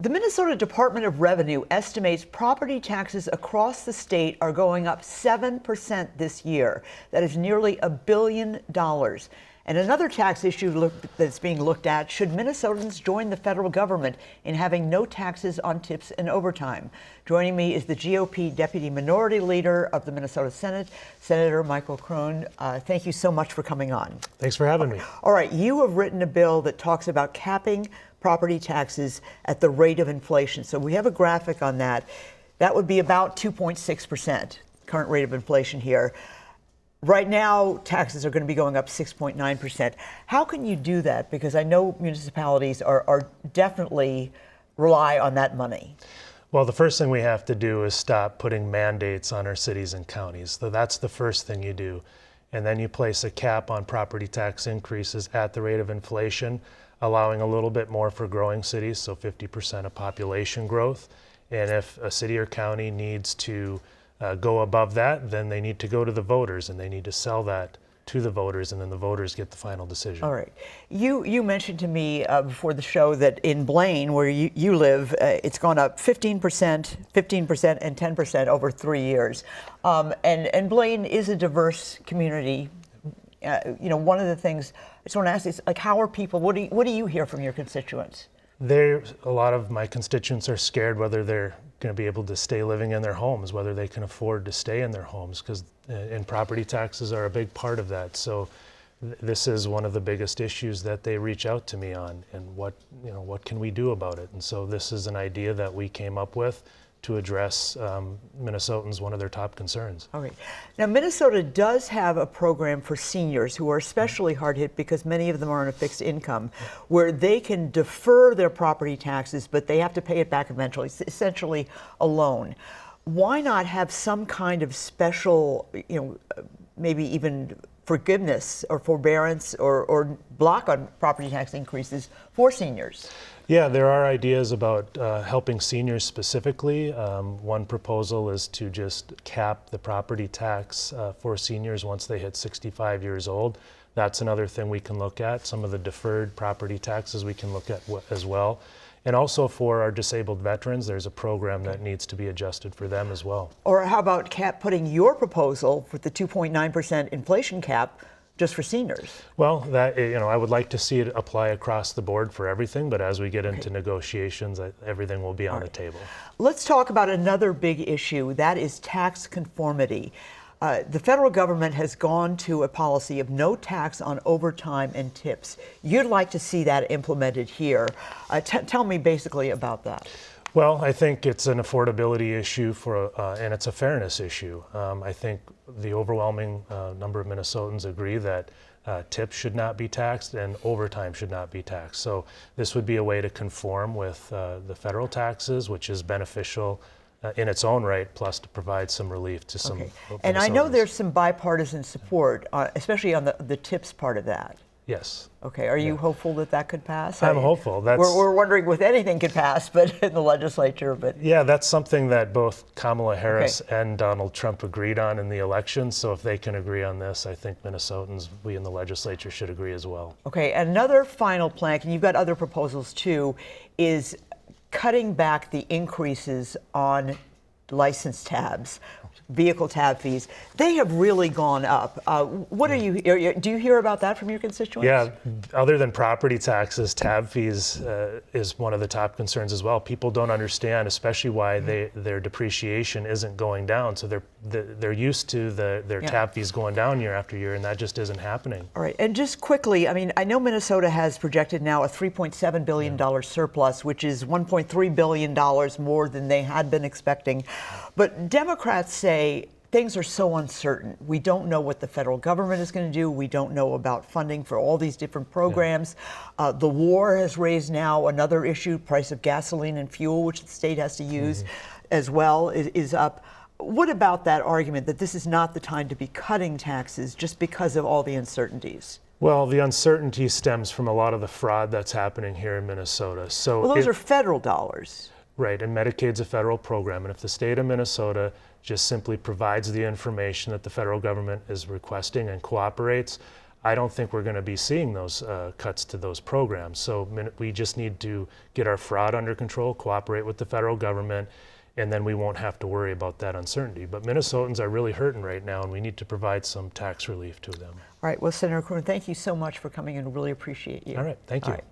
The Minnesota Department of Revenue estimates property taxes across the state are going up 7% this year. That is nearly $1 billion. And another tax issue that's being looked at: should Minnesotans join the federal government in having no taxes on tips and overtime? Joining me is the GOP Deputy Minority Leader of the Minnesota Senate, Senator Michael Kruen. Thank you so much for coming on. Thanks for having me. All right, you have written a bill that talks about capping property taxes at the rate of inflation. So we have a graphic on that. That would be about 2.6%, current rate of inflation here. Right now, taxes are going to be going up 6.9%. How can you do that? Because I know municipalities are definitely rely on that money. Well, the first thing we have to do is stop putting mandates on our cities and counties. So that's the first thing you do. And then you place a cap on property tax increases at the rate of inflation, allowing a little bit more for growing cities, so 50% of population growth. And if a city or county needs to go above that, then they need to go to the voters and they need to sell that to the voters, and then the voters get the final decision. All right. You mentioned to me before the show that in Blaine, where you live, it's gone up 15%, 15%, and 10% over 3 years. And Blaine is a diverse community. One of the things I just want to ask is, like, how are people? What do you hear from your constituents? A lot of my constituents are scared whether they're going to be able to stay living in their homes, whether they can afford to stay in their homes, because and property taxes are a big part of that. So this is one of the biggest issues that they reach out to me on, and what can we do about it? And so this is an idea that we came up with to address Minnesotans' one of their top concerns. All right. Now, Minnesota does have a program for seniors who are especially hard hit because many of them are on a fixed income, where they can defer their property taxes, but they have to pay it back eventually. It's essentially a loan. Why not have some kind of special, maybe even forgiveness or forbearance or block on property tax increases for seniors? Yeah, there are ideas about helping seniors specifically. One proposal is to just cap the property tax for seniors once they hit 65 years old. That's another thing we can look at. Some of the deferred property taxes we can look at as well. And also for our disabled veterans, there's a program that needs to be adjusted for them as well. Or how about putting your proposal with the 2.9% inflation cap just for seniors? Well, that I would like to see it apply across the board for everything, but as we get into negotiations, everything will be on the table. Let's talk about another big issue, that is tax conformity. The federal government has gone to a policy of no tax on overtime and tips. You'd like to see that implemented here. Tell me basically about that. Well, I think it's an affordability issue and it's a fairness issue. I think the overwhelming number of Minnesotans agree that tips should not be taxed and overtime should not be taxed. So this would be a way to conform with the federal taxes, which is beneficial in its own right, plus to provide some relief to some Minnesotans. And I know there's some bipartisan support, especially on the tips part of that. Yes. Okay, are you hopeful that that could pass? I'm hopeful. We're wondering if anything could pass, but in the legislature. But yeah, that's something that both Kamala Harris and Donald Trump agreed on in the election. So if they can agree on this, I think Minnesotans, we in the legislature, should agree as well. Okay, another final plank, and you've got other proposals too, is cutting back the increases on license tabs, vehicle tab fees. They have really gone up. Do you hear about that from your constituents? Yeah, other than property taxes, tab fees is one of the top concerns as well. People don't understand, especially why their depreciation isn't going down. So they're used to their tab fees going down year after year, and that just isn't happening. All right, and just quickly, I know Minnesota has projected now a $3.7 billion surplus, which is $1.3 billion more than they had been expecting. But Democrats say things are so uncertain. We don't know what the federal government is going to do. We don't know about funding for all these different programs. The war has raised now another issue, price of gasoline and fuel, which the state has to use as well, is up. What about that argument that this is not the time to be cutting taxes just because of all the uncertainties? Well, the uncertainty stems from a lot of the fraud that's happening here in Minnesota. So those are federal dollars. Right, and Medicaid's a federal program, and if the state of Minnesota just simply provides the information that the federal government is requesting and cooperates, I don't think we're going to be seeing those cuts to those programs. So we just need to get our fraud under control, cooperate with the federal government, and then we won't have to worry about that uncertainty. But Minnesotans are really hurting right now, and we need to provide some tax relief to them. All right. Well, Senator Kruen, thank you so much for coming in. Really appreciate you. All right. Thank you. All right.